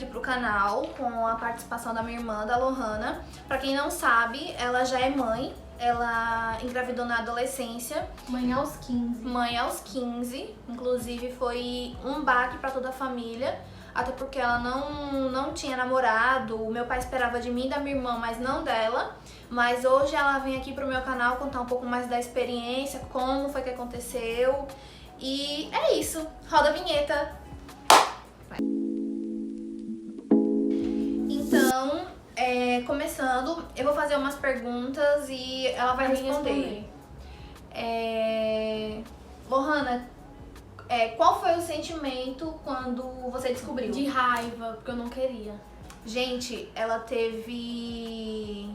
aqui pro canal com a participação da minha irmã, da Lohana. Pra quem não sabe, ela já é mãe, ela engravidou na adolescência. Mãe aos 15. Mãe aos 15, inclusive foi um baque pra toda a família, até porque ela não tinha namorado, o meu pai esperava de mim e da minha irmã, mas não dela. Mas hoje ela vem aqui pro meu canal contar um pouco mais da experiência, como foi que aconteceu. E é isso, roda a vinheta! Então, começando, eu vou fazer umas perguntas e ela vai responder. Lohana, qual foi o sentimento quando você descobriu? De raiva, porque eu não queria. Gente, ela teve...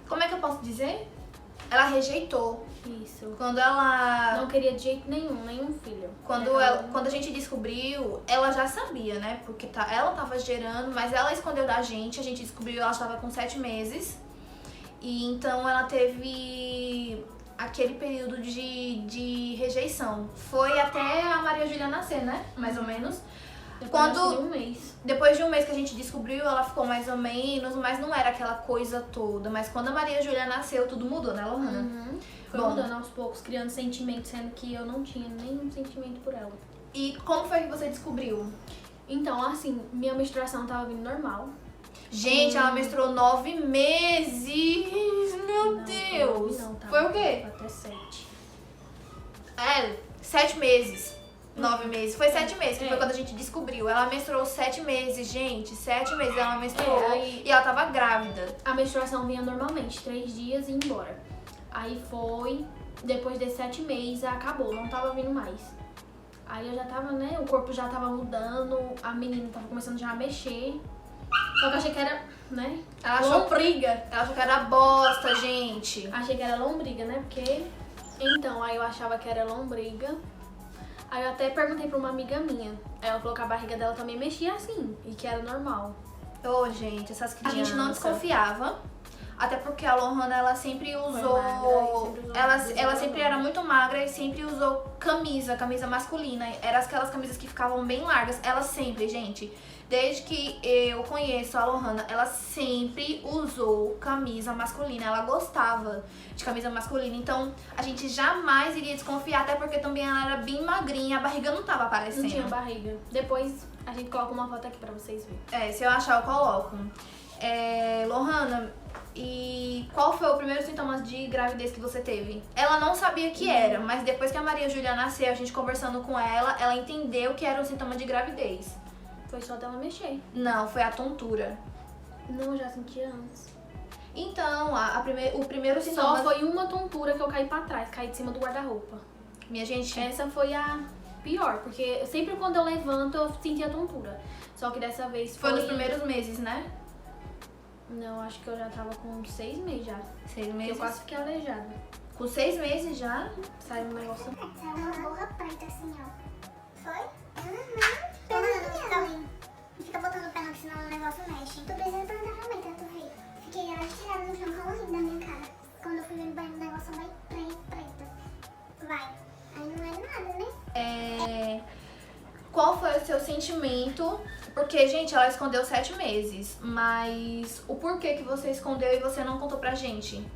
Como é que eu posso dizer? Ela rejeitou. Isso. Quando ela... Não queria de jeito nenhum filho. Quando a gente descobriu, ela já sabia, né? Porque ela tava gerando, mas ela escondeu da gente. A gente descobriu, ela estava com 7 meses. E então ela teve aquele período de rejeição. Foi até a Maria Júlia nascer, né? Mais ou menos. Depois de um mês. Depois de um mês que a gente descobriu, ela ficou mais ou menos, mas não era aquela coisa toda. Mas quando a Maria Júlia nasceu, tudo mudou, né, Lohana? Foi mudando aos poucos, criando sentimentos, sendo que eu não tinha nenhum sentimento por ela. E como foi que você descobriu? Então, assim, minha menstruação tava vindo normal. Gente, ela menstruou 9 meses! Meu Deus! Não, tá. Foi o quê? Até 7. 7 meses. 9 meses. Foi 7 meses, que foi quando a gente descobriu. Ela menstruou 7 meses, gente. 7 meses ela menstruou e ela tava grávida. A menstruação vinha normalmente, 3 dias e ia embora. Aí foi, depois de 7 meses, acabou, não tava vindo mais. Aí eu já tava, né, o corpo já tava mudando, a menina tava começando já a mexer. Só que eu achei que era, né, lombriga. Ela achou que era bosta, gente. Achei que era lombriga, né, porque... Então, aí eu achava que era lombriga. Aí eu até perguntei pra uma amiga minha. Ela falou que a barriga dela também mexia assim, e que era normal. Gente, essas crianças... A gente não desconfiava. Até porque a Lohana, ela sempre usou... Ela sempre era muito magra e sempre usou camisa masculina. Eram aquelas camisas que ficavam bem largas. Ela sempre, gente, desde que eu conheço a Lohana, ela sempre usou camisa masculina. Ela gostava de camisa masculina. Então, a gente jamais iria desconfiar, até porque também ela era bem magrinha. A barriga não tava aparecendo. Não tinha barriga. Depois, a gente coloca uma foto aqui pra vocês verem. Se eu achar, eu coloco. Lohana... E qual foi o primeiro sintoma de gravidez que você teve? Ela não sabia que era, mas depois que a Maria Júlia nasceu, a gente conversando com ela entendeu que era um sintoma de gravidez. Foi só dela mexer. Não, foi a tontura. Não, eu já sentia antes. Então, o primeiro sintoma... Só foi uma tontura que eu caí pra trás, caí de cima do guarda-roupa. Minha gente... Essa foi a pior, porque sempre quando eu levanto eu sentia tontura. Só que dessa vez foi nos primeiros meses, né? Não, acho que eu já tava com 6 meses já. 6 meses? Eu quase fiquei aleijada. Com 6 meses já? Saiu um negócio... Saiu uma borra preta assim, ó. Foi? Uhum. Fica botando o pé no que senão o negócio mexe. Tu precisa perguntar pra mãe, pra tu ver. Fiquei estirada no chão, rolando da minha cara. Quando eu fui ver no banho, o negócio vai preta. Vai. Aí não é nada, né? Qual foi o seu sentimento? Porque, gente, ela escondeu 7 meses, mas o porquê que você escondeu e você não contou pra gente?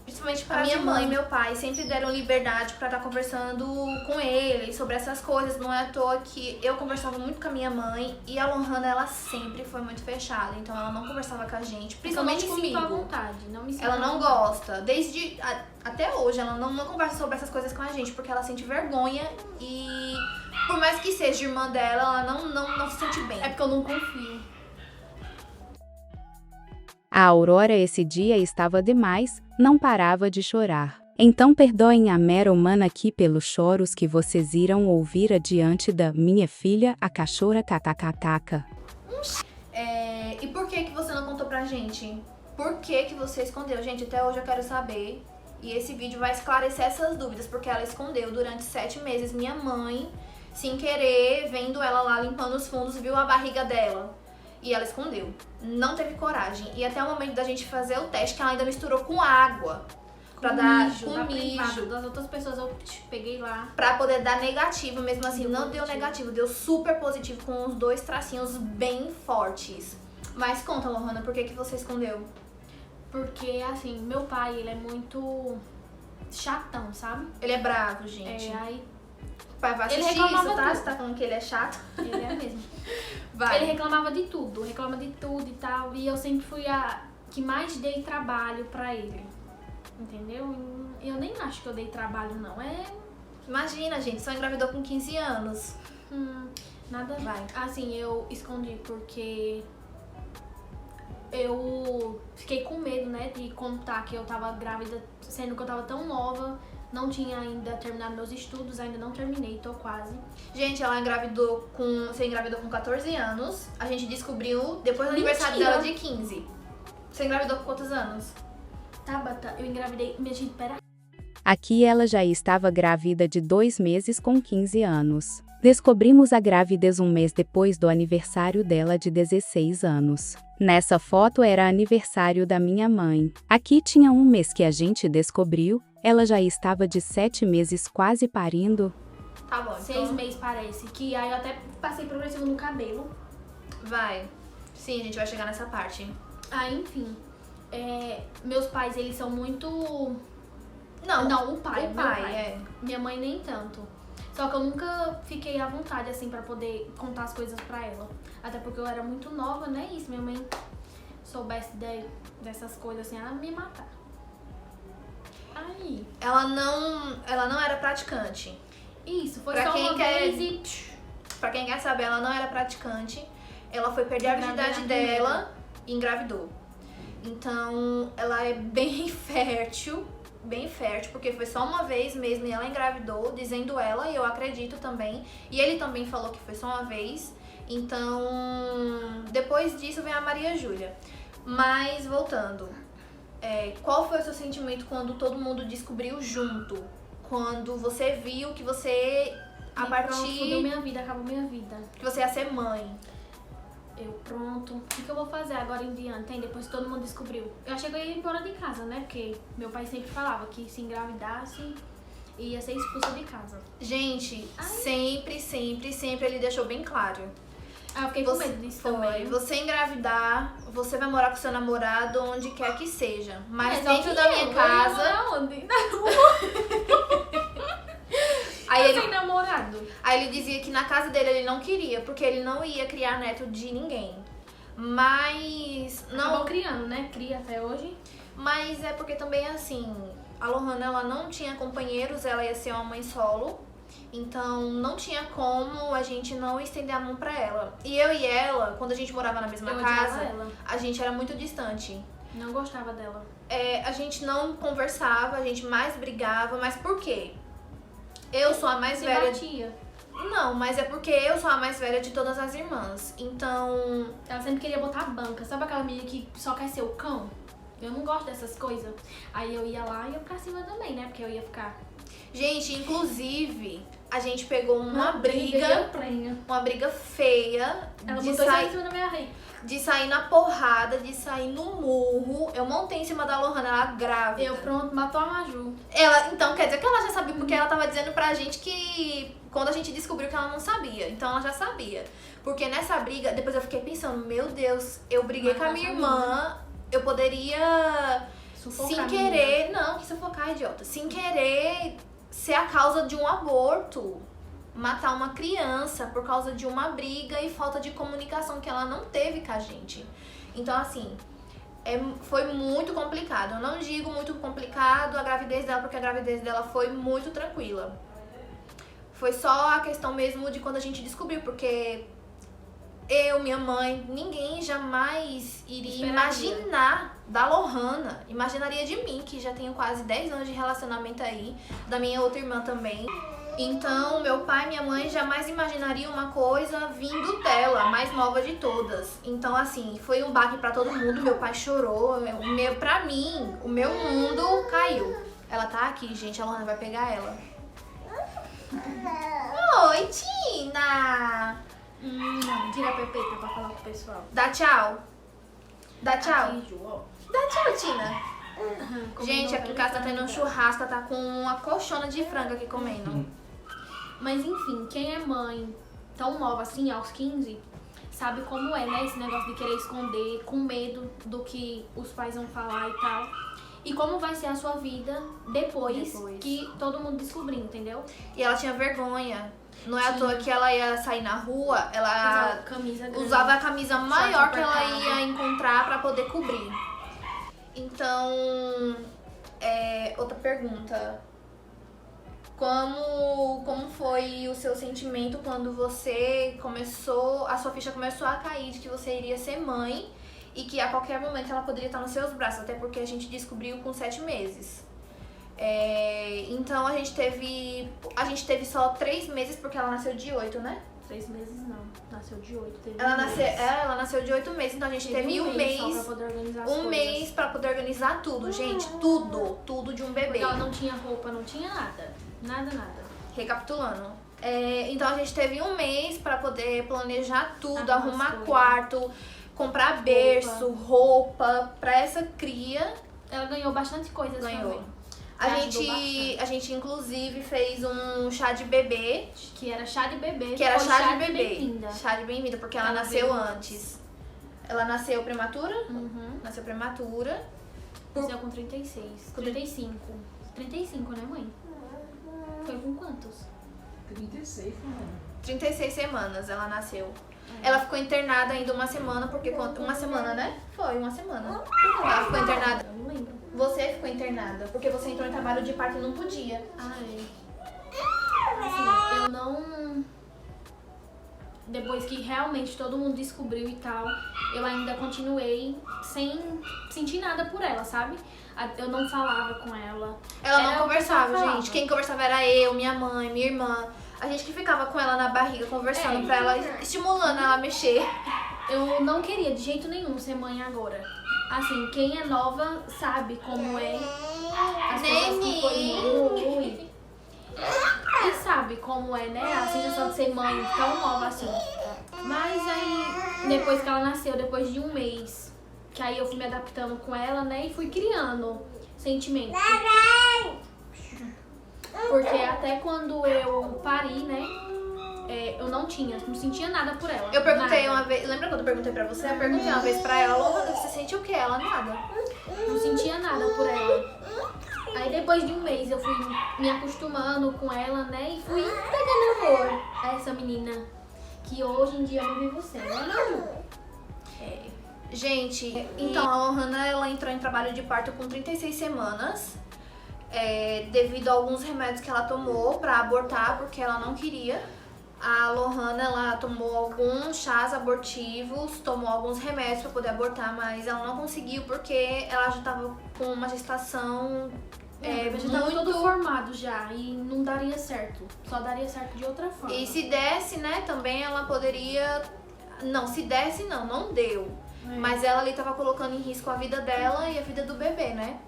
Principalmente pra minha mãe e meu pai sempre deram liberdade pra estar conversando com eles sobre essas coisas. Não é à toa que eu conversava muito com a minha mãe e a Lohana, ela sempre foi muito fechada. Então ela não conversava com a gente, principalmente comigo. Não me sinto à vontade, não me sinto ela não gosta. Até hoje, ela não conversa sobre essas coisas com a gente, porque ela sente vergonha e... Por mais que seja irmã dela, ela não se sente bem. É porque eu não confio. A Aurora esse dia estava demais, não parava de chorar. Então perdoem a mera humana aqui pelos choros que vocês irão ouvir adiante da minha filha, a cachorra catacataca. E por que você não contou pra gente? Por que você escondeu? Gente, até hoje eu quero saber. E esse vídeo vai esclarecer essas dúvidas, porque ela escondeu durante 7 meses. Minha mãe, sem querer, vendo ela lá limpando os fundos, viu a barriga dela. E ela escondeu. Não teve coragem. E até o momento da gente fazer o teste, que ela ainda misturou com água. Pra dar mijo, com da privada. mijo. Das outras pessoas eu peguei lá. Pra poder dar negativo, mesmo assim, Deu não deu positivo. negativo, deu super positivo com os 2 tracinhos bem fortes. Mas conta, Lohana, por que você escondeu? Porque, assim, meu pai, ele é muito chatão, sabe? Ele é bravo, gente. Aí Pai, vai ele assistir reclamava isso, tá? tudo. Você tá falando que ele é chato? ele é mesmo. Vai. Ele reclama de tudo e tal. E eu sempre fui a que mais dei trabalho pra ele. Entendeu? E eu nem acho que eu dei trabalho, não. Imagina, gente, só engravidou com 15 anos. Nada. Vai. Assim, eu escondi porque eu fiquei com medo, né, de contar que eu tava grávida, sendo que eu tava tão nova. Não tinha ainda terminado meus estudos, ainda não terminei, tô quase. Gente, você engravidou com 14 anos. A gente descobriu depois do Mentira. aniversário dela de 15. Você engravidou com quantos anos? Tabata, eu engravidei. Minha gente, pera. Aqui ela já estava grávida de 2 meses com 15 anos. Descobrimos a gravidez 1 mês depois do aniversário dela de 16 anos. Nessa foto era aniversário da minha mãe. Aqui tinha 1 mês que a gente descobriu, ela já estava de 7 meses quase parindo. Tá bom, 6 meses parece. Que aí eu até passei progressivo no cabelo. Vai. Sim, a gente vai chegar nessa parte. Aí, enfim. Meus pais, eles são muito... Não, o pai. o meu pai, é. Minha mãe nem tanto. Só que eu nunca fiquei à vontade, assim, pra poder contar as coisas pra ela. Até porque eu era muito nova, né? E se minha mãe soubesse dessas coisas, assim, ela ia me matar. Aí... Ela não era praticante. Isso, foi Pra só quem uma quer- vez e... Pra quem quer saber, ela não era praticante. Ela foi perder a virgindade Engravidar dela e engravidou. Então, ela é bem fértil, porque foi só uma vez mesmo e ela engravidou, dizendo ela, e eu acredito também. E ele também falou que foi só uma vez. Então, depois disso vem a Maria Júlia. Mas, voltando, qual foi o seu sentimento quando todo mundo descobriu junto? Quando você viu que você, a Pronto, fudeu partir minha vida, acabou minha vida. que você ia ser mãe? Eu, pronto, o que eu vou fazer agora em diante, hein? Depois que todo mundo descobriu. Eu achei que eu ia embora de casa, né? Porque meu pai sempre falava que se engravidasse, ia ser expulsa de casa. Gente, sempre ele deixou bem claro. Aí eu fiquei com medo disso também. Você engravidar, você vai morar com seu namorado onde quer que seja. Mas só dentro que da minha eu casa. ia morar onde? Aí Sem ele, namorado. aí ele dizia que na casa dele ele não queria, porque ele não ia criar neto de ninguém. Mas. Acabou Não. criando, né? Cria até hoje. Mas é porque também assim, a Lohana ela não tinha companheiros, ela ia ser uma mãe solo. Então não tinha como a gente não estender a mão pra ela. E eu e ela, quando a gente morava na mesma Eu odiava casa, ela. a gente era muito distante. Não gostava dela. A gente não conversava, a gente mais brigava, mas por quê? Eu sou a mais Se velha. batia. Não, mas é porque eu sou a mais velha de todas as irmãs. Então, Ela sempre queria botar a banca. Sabe aquela menina que só quer ser o cão? Eu não gosto dessas coisas. Aí eu ia lá e eu pra cima também, né? Porque eu ia ficar... gente, inclusive, a gente pegou uma e briga, eu prenha. uma briga feia Ela de botou isso em sair, cima da minha rede. de sair na porrada, de sair no murro. Eu montei em cima da Lohana, ela grávida. Eu, pronto, matou a Maju. Então, quer dizer que ela já sabia, porque ela tava dizendo pra gente que quando a gente descobriu que ela não sabia, então ela já sabia. Porque nessa briga, depois eu fiquei pensando, meu Deus, eu briguei com a minha irmã, eu poderia, Sufocar sem a querer, não, que sufocar, idiota, sem querer ser a causa de um aborto, matar uma criança por causa de uma briga e falta de comunicação que ela não teve com a gente. Então, assim, foi muito complicado. Eu não digo muito complicado a gravidez dela, porque a gravidez dela foi muito tranquila. Foi só a questão mesmo de quando a gente descobriu, porque eu, minha mãe, ninguém jamais iria imaginar da Lohana. Imaginaria de mim, que já tenho quase 10 anos de relacionamento aí, da minha outra irmã também. Então, meu pai e minha mãe jamais imaginariam uma coisa vindo dela, a mais nova de todas. Então, assim, foi um baque pra todo mundo. Meu pai chorou. Pra mim, o meu mundo caiu. Ela tá aqui, gente. A Lohana vai pegar ela. Oi, Tina! Não, tira a pepeta pra falar com o pessoal. Dá tchau. Dá tchau. Aqui, Ju, ó. Dá tchau, Tina. Gente, aqui em casa tá tendo um churrasco, tá com uma colchona de frango aqui comendo. Mas enfim, quem é mãe tão nova assim, aos 15, sabe como é, né? Esse negócio de querer esconder, com medo do que os pais vão falar e tal. E como vai ser a sua vida depois. Que todo mundo descobrir, entendeu? E ela tinha vergonha. Não é à toa que ela ia sair na rua, ela usava a camisa maior que ela ia encontrar pra poder cobrir. Então, outra pergunta. Como foi o seu sentimento quando a sua ficha começou a cair de que você iria ser mãe e que a qualquer momento ela poderia estar nos seus braços, até porque a gente descobriu com 7 meses. Então a gente teve só 3 meses, porque ela nasceu de 8, né? 3 meses não, nasceu de 8. Ela nasceu de 8 meses, então a gente teve um mês pra pra poder organizar tudo, gente. Tudo de um bebê. Porque ela não tinha roupa, não tinha nada. Nada. Recapitulando. Então a gente teve um mês pra poder planejar tudo, Arrumar arrumar as coisas. quarto, comprar berço, roupa pra essa cria. Ela ganhou bastante coisas também. A gente inclusive fez um chá de bebê. Que era chá de bebê. Que era foi chá de bebê. bem-vinda. Chá de bem-vinda, porque ela nasceu veio antes. Ela nasceu prematura? Uhum. Nasceu prematura. Nasceu com 36. 35. 35, né, mãe? Foi com quantos? 36, mano. 36 semanas ela nasceu. Ela ficou internada ainda uma semana, porque uma semana, né? Foi, uma semana. Ela ficou internada. Eu não lembro. Você ficou internada, porque você entrou em trabalho de parto e não podia. Assim, eu não... Depois que realmente todo mundo descobriu e tal, eu ainda continuei sem sentir nada por ela, sabe? Eu não falava com ela. Ela não Era o que conversava, eu falava. gente. Quem conversava era eu, minha mãe, minha irmã. A gente que ficava com ela na barriga, conversando pra ela, estimulando ela a mexer. Eu não queria de jeito nenhum ser mãe agora. Assim, quem é nova sabe como é as coisas que foi ruim. E sabe como é, né? A sensação de ser mãe tão nova assim. Mas aí, depois que ela nasceu, depois de um mês, que aí eu fui me adaptando com ela, né? E fui criando sentimentos. Porque até quando eu pari, né? Eu não sentia nada por ela. Eu perguntei nada. uma vez, lembra quando eu perguntei pra você? Eu perguntei uma vez pra ela, Lohana, você sente o quê? Ela, nada. Não sentia nada por ela. Aí depois de um mês eu fui me acostumando com ela, né? E fui pegando amor a essa menina. Que hoje em dia eu vivo sendo, né, Maju? Gente, então a Lohana, ela entrou em trabalho de parto com 36 semanas. Devido a alguns remédios que ela tomou pra abortar, porque ela não queria. A Lohana, ela tomou alguns chás abortivos, tomou alguns remédios pra poder abortar, mas ela não conseguiu porque ela já tava com uma gestação já tava todo formado já e não daria certo. Só daria certo de outra forma. E se desse, né, também ela poderia... Não, se desse não deu. Mas ela ali tava colocando em risco a vida dela e a vida do bebê, né?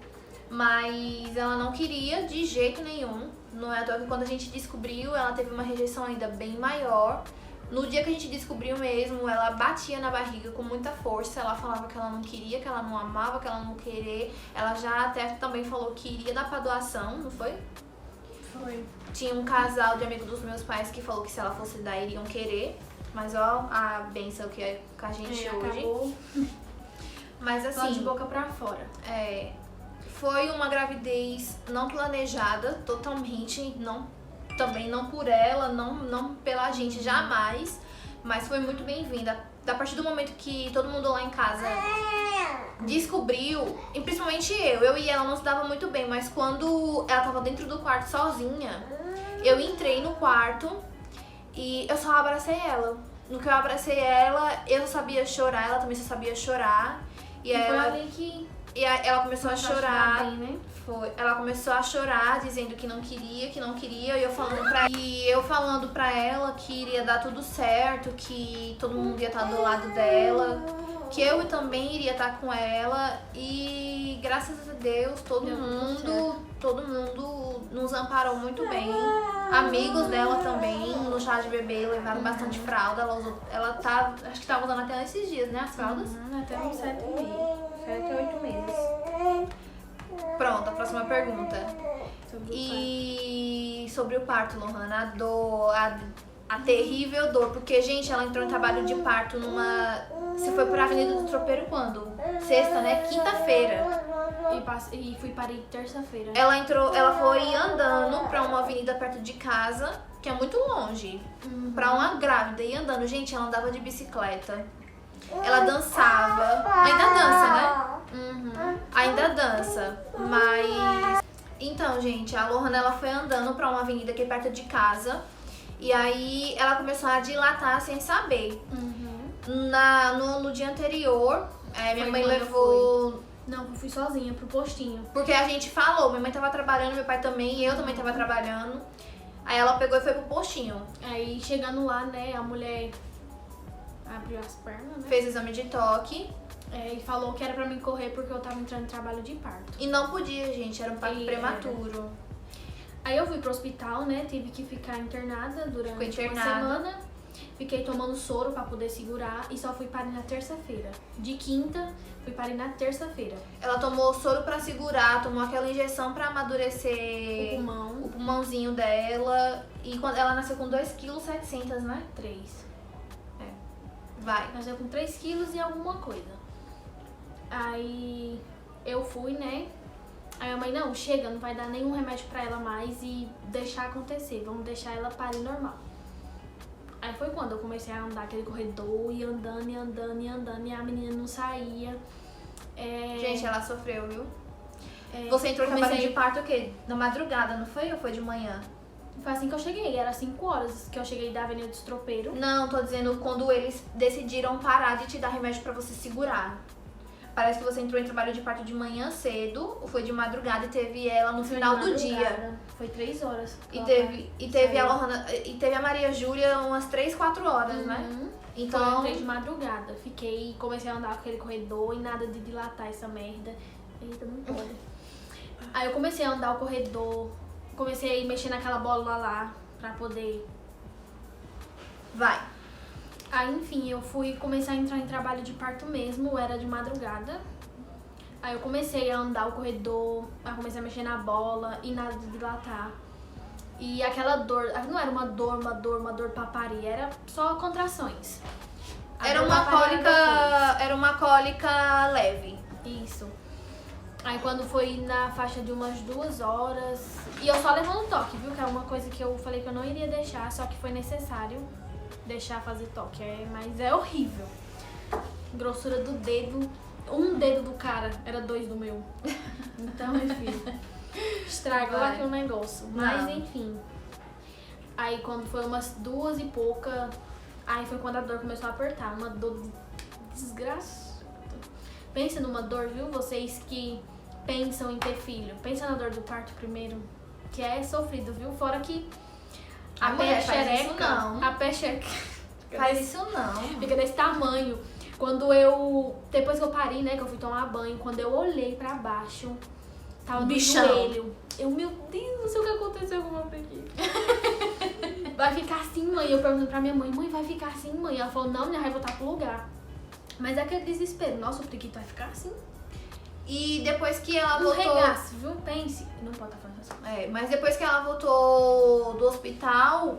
Mas ela não queria de jeito nenhum. Não é à toa que quando a gente descobriu, ela teve uma rejeição ainda bem maior. No dia que a gente descobriu mesmo, ela batia na barriga com muita força. Ela falava que ela não queria, que ela não amava, que ela não queria. Ela já até também falou que iria dar pra doação, não foi? Foi. Tinha um casal de amigos dos meus pais que falou que se ela fosse dar, iriam querer. Mas ó, a benção que é com a gente hoje. Acabou Mas só de assim, boca pra fora. foi uma gravidez não planejada, totalmente, também não por ela, não pela gente, jamais. Mas foi muito bem-vinda. A partir do momento que todo mundo lá em casa descobriu, e principalmente eu e ela não se dava muito bem, mas quando ela tava dentro do quarto sozinha, eu entrei no quarto e eu só abracei ela. No que eu abracei ela, eu sabia chorar, ela também só sabia chorar. E foi ela, ali que ela começou a chorar. bem, né? Ela começou a chorar, dizendo que não queria, e eu falando pra ela que iria dar tudo certo, que todo mundo ia estar do lado dela, que eu também iria estar com ela, e graças a Deus todo mundo nos amparou muito bem. Amigos dela também, no chá de bebê, levaram bastante fralda, ela tá, acho que tava usando até esses dias, né, as fraldas? Até uns 7 meses. 7 a 8 meses. Pronto, a próxima pergunta. Sobre o E sobre o parto, Lohana, a dor, a terrível dor, porque, gente, ela entrou em trabalho de parto numa... Você foi pra Avenida do Tropeiro quando? Sexta, né? Quinta-feira. E fui parir terça-feira. Ela foi andando pra uma avenida perto de casa, que é muito longe, pra uma grávida, e andando. Gente, ela andava de bicicleta. Ela dançava. Ainda dança, né? Ainda dança. Mas... Então, gente, a Lohana, ela foi andando pra uma avenida aqui perto de casa. E aí ela começou a dilatar sem saber. No dia anterior, minha mãe levou... Não, eu fui sozinha pro postinho. Porque a gente falou, minha mãe tava trabalhando, meu pai também, e eu também tava trabalhando. Aí ela pegou e foi pro postinho. Aí chegando lá, né, a mulher abriu as pernas, né? Fez exame de toque. E falou que era pra mim correr porque eu tava entrando em trabalho de parto. E não podia, gente, era um parto prematuro. Aí eu fui pro hospital, né, tive que ficar internada durante uma semana. Fiquei tomando soro pra poder segurar e só fui parir na terça-feira. De quinta, fui parir na terça-feira. Ela tomou soro pra segurar, tomou aquela injeção pra amadurecer o pulmãozinho dela. E quando ela nasceu com 2,7 kg, né? 3. Vai. Nasceu com 3 quilos e alguma coisa. Aí eu fui, né? Aí a mãe, não, chega, não vai dar nenhum remédio pra ela mais e deixar acontecer. Vamos deixar ela parir normal. Aí foi quando eu comecei a andar aquele corredor e andando e andando e andando e a menina não saía. Gente, ela sofreu, viu? Você entrou em trabalho de parto o quê? Na madrugada, não foi? Ou foi de manhã? Foi assim que eu cheguei, era 5 horas que eu cheguei da Avenida dos Tropeiros. Não, tô dizendo quando eles decidiram parar de te dar remédio pra você segurar. Parece que você entrou em trabalho de parto de manhã cedo, ou foi de madrugada e teve ela no final do dia. Foi 3 horas. E teve a Lohana, e teve a Maria Júlia umas 3, 4 horas, né? Então eu Então, entrei de madrugada. Comecei a andar com aquele corredor e nada de dilatar essa merda. Eita, não pode. Aí eu comecei a andar o corredor, comecei a mexer naquela bola lá pra poder... vai. Aí, enfim, eu fui começar a entrar em trabalho de parto mesmo, era de madrugada. Aí eu comecei a andar o corredor, aí comecei a mexer na bola e nada de dilatar. E aquela dor, não era uma dor pra parir, era só contrações. Era uma cólica leve. Isso. Aí quando foi na faixa de umas 2 horas, e eu só levando toque, viu? Que é uma coisa que eu falei que eu não iria deixar, só que foi necessário deixar fazer toque, mas é horrível. Grossura do dedo, um dedo do cara era 2 do meu. Então, enfim, estragou aqui o negócio. Mas enfim, aí quando foi umas 2 e pouca, aí foi quando a dor começou a apertar, uma dor desgraçada. Pensa numa dor, viu? Vocês que pensam em ter filho, pensa na dor do parto primeiro, que é sofrido, viu? Fora que a pé xereca, a pé xereca Faz isso não. fica desse tamanho. Depois que eu parei, né, que eu fui tomar banho, quando eu olhei pra baixo, tava no joelho. Meu Deus, não sei o que aconteceu com o meu pequeno. Vai ficar assim, mãe? Eu perguntando pra minha mãe, vai ficar assim, mãe? Ela falou, não, minha vai voltar pro lugar. Mas é aquele desespero, nossa, o priquito vai ficar assim. E depois que ela Não voltou... regaço, viu? Pense. Não pode estar falando essas coisas. Mas depois que ela voltou do hospital,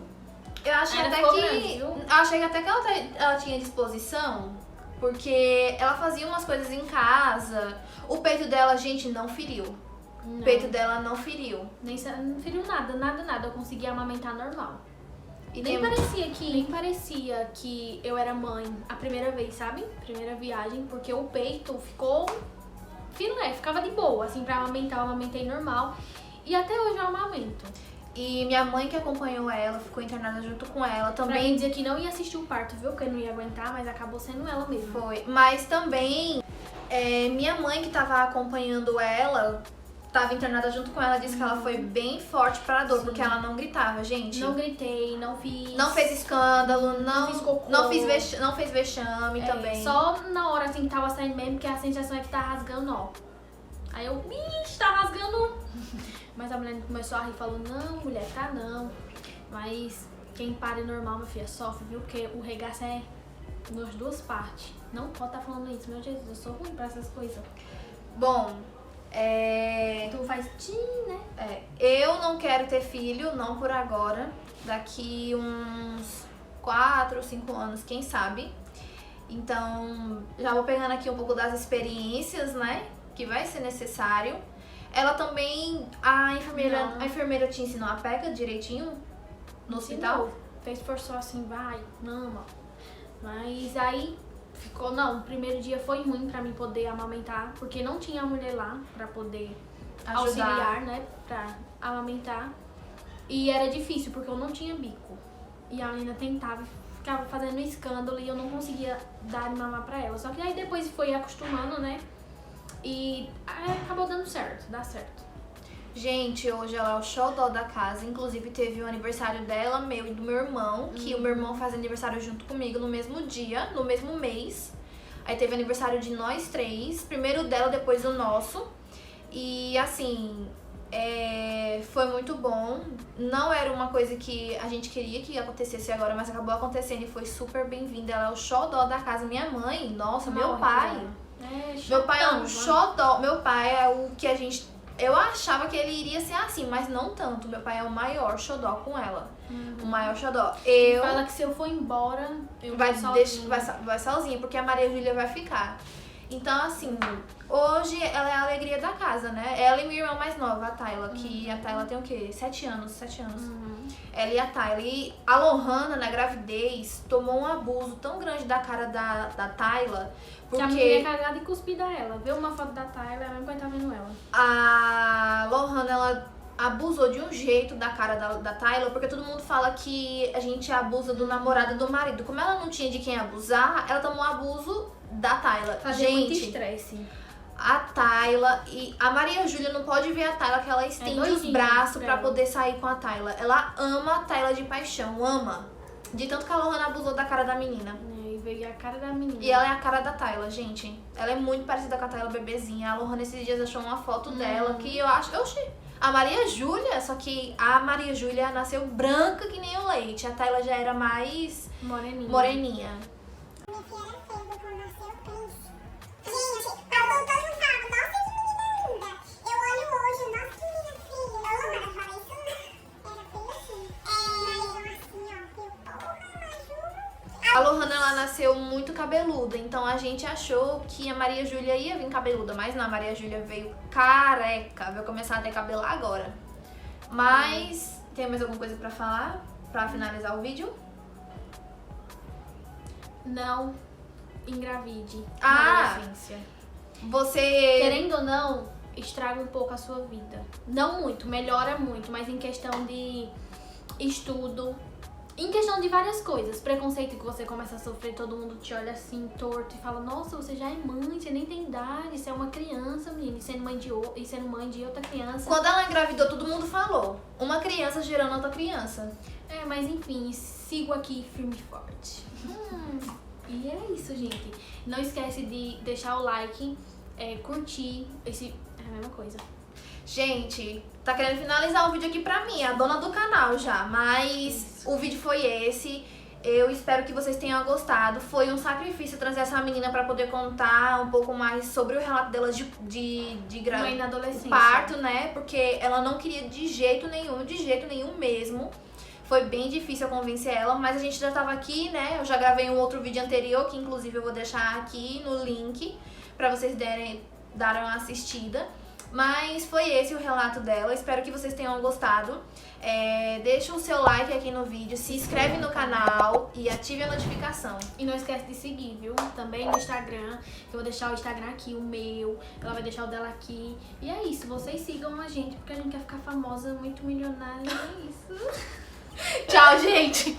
eu achei Ela até ficou que... grande, viu? Achei até que ela tinha disposição, porque ela fazia umas coisas em casa. O peito dela, gente, não feriu. Não. O peito dela não feriu. Não feriu nada. Eu consegui amamentar normal. E Nem parecia que eu era mãe a primeira vez, sabe? Primeira viagem, porque o peito ficou filé, ficava de boa, assim, pra amamentar, eu amamentei normal. E até hoje eu amamento. E minha mãe que acompanhou ela, ficou internada junto com ela Pra também. mim dizer que não ia assistir o parto, viu? Porque eu não ia aguentar, mas acabou sendo ela mesmo. Foi. Mas também, minha mãe que tava acompanhando ela, tava internada junto com ela, disse que ela foi bem forte pra dor, porque ela não gritava, gente. Não gritei, não fiz... Não fez escândalo, não fiz cocô. não fez vexame também. Só na hora assim que tava saindo mesmo, porque a sensação é que tá rasgando, ó. Aí eu, tá rasgando. Mas a mulher começou a rir e falou, não, mulher, tá não. Mas quem para é normal, minha filha, sofre, viu? Porque o regaço é nas 2 partes. Não pode estar falando isso, meu Jesus, eu sou ruim pra essas coisas. Bom, Tu faz né? Eu não quero ter filho, não por agora. Daqui uns 4 ou 5 anos, quem sabe. Então, já vou pegando aqui um pouco das experiências, né? Que vai ser necessário. Ela também, a enfermeira te ensinou a peca direitinho no hospital? Fez forçou assim, vai, mama. Mas aí ficou, não, o primeiro dia foi ruim pra mim poder amamentar, porque não tinha mulher lá pra poder auxiliar, né, pra amamentar. E era difícil, porque eu não tinha bico. E a menina tentava, ficava fazendo escândalo e eu não conseguia dar de mamar pra ela. Só que aí depois foi acostumando, né, e aí acabou dando certo, dá certo. Gente, hoje ela é o xodó da casa. Inclusive teve o aniversário dela, meu e do meu irmão. Que o meu irmão faz aniversário junto comigo no mesmo dia, no mesmo mês. Aí teve aniversário de nós 3. Primeiro dela, depois o nosso. E assim, foi muito bom. Não era uma coisa que a gente queria que acontecesse agora, mas acabou acontecendo e foi super bem-vinda. Ela é o xodó da casa. Minha mãe, nossa, meu pai. Meu pai é um xodó. Meu pai é o que a gente... Eu achava que ele iria ser assim, mas não tanto. Meu pai é o maior xodó com ela. O maior xodó. Fala que se eu for embora, eu vai vou sozinha. vai sozinha, porque a Maria Júlia vai ficar. Então, assim, hoje ela é a alegria da casa, né? Ela e minha irmã mais nova, a Tayla, que a Tayla tem o quê? 7 anos. Ela e a Tayla. E a Lohana, na gravidez, tomou um abuso tão grande da cara da Tayla, porque... A menina é cagada e cuspida ela. Viu uma foto da Tayla, ela não aguenta vendo ela. A Lohana, ela abusou de um jeito da cara da Tayla, porque todo mundo fala que a gente abusa do namorado e do marido. Como ela não tinha de quem abusar, ela tomou abuso da Tayla. Fazia muito estresse. A Tayla e a Maria Júlia não pode ver a Tayla, que ela estende os braços pra poder sair com a Tayla. Ela ama a Tayla de paixão, ama. De tanto que a Lohana abusou da cara da menina. E veio a cara da menina. E ela é a cara da Tayla, gente. Ela é muito parecida com a Tayla bebezinha. A Lohana esses dias achou uma foto dela que eu acho... Oxi, a Maria Júlia, só que a Maria Júlia nasceu branca que nem o leite. A Tayla já era mais moreninha. Minha filha era feia quando nasceu o príncipe. Gente, a doutora falava, nossa, que menina linda. Eu olho hoje, nossa, que menina feia. A Lohana fala isso, não. Era feia assim. Mas assim, ó, eu, porra, Maju. A Lohana, ela nasceu muito cabeluda, então a gente achou que a Maria Júlia ia vir cabeluda, mas não, a Maria Júlia veio careca, vai começar a ter cabelo agora. Mas, tem mais alguma coisa pra falar, pra finalizar o vídeo? Não engravide Ah! na adolescência. Você... Querendo ou não, estraga um pouco a sua vida. Não muito, melhora muito, mas em questão de estudo, em questão de várias coisas. Preconceito que você começa a sofrer, todo mundo te olha assim, torto, e fala, nossa, você já é mãe, você nem tem idade, você é uma criança, menina, e sendo mãe de outra criança. Quando ela engravidou, todo mundo falou. Uma criança gerando outra criança. Mas enfim, sigo aqui firme e forte. E é isso, gente. Não esquece de deixar o like, curtir, é a mesma coisa. Gente, tá querendo finalizar o vídeo aqui pra mim, a dona do canal já, mas o vídeo foi esse. Eu espero que vocês tenham gostado. Foi um sacrifício trazer essa menina pra poder contar um pouco mais sobre o relato dela de Mãe na adolescência. parto, né? Porque ela não queria de jeito nenhum mesmo. Foi bem difícil eu convencer ela, mas a gente já tava aqui, né? Eu já gravei um outro vídeo anterior, que inclusive eu vou deixar aqui no link pra vocês darem uma assistida. Mas foi esse o relato dela, espero que vocês tenham gostado. Deixa o seu like aqui no vídeo, se inscreve no canal e ative a notificação. E não esquece de seguir, viu? Também no Instagram, que eu vou deixar o Instagram aqui, o meu, ela vai deixar o dela aqui. E é isso, vocês sigam a gente, porque a gente quer ficar famosa, muito milionária, é isso. Tchau, gente!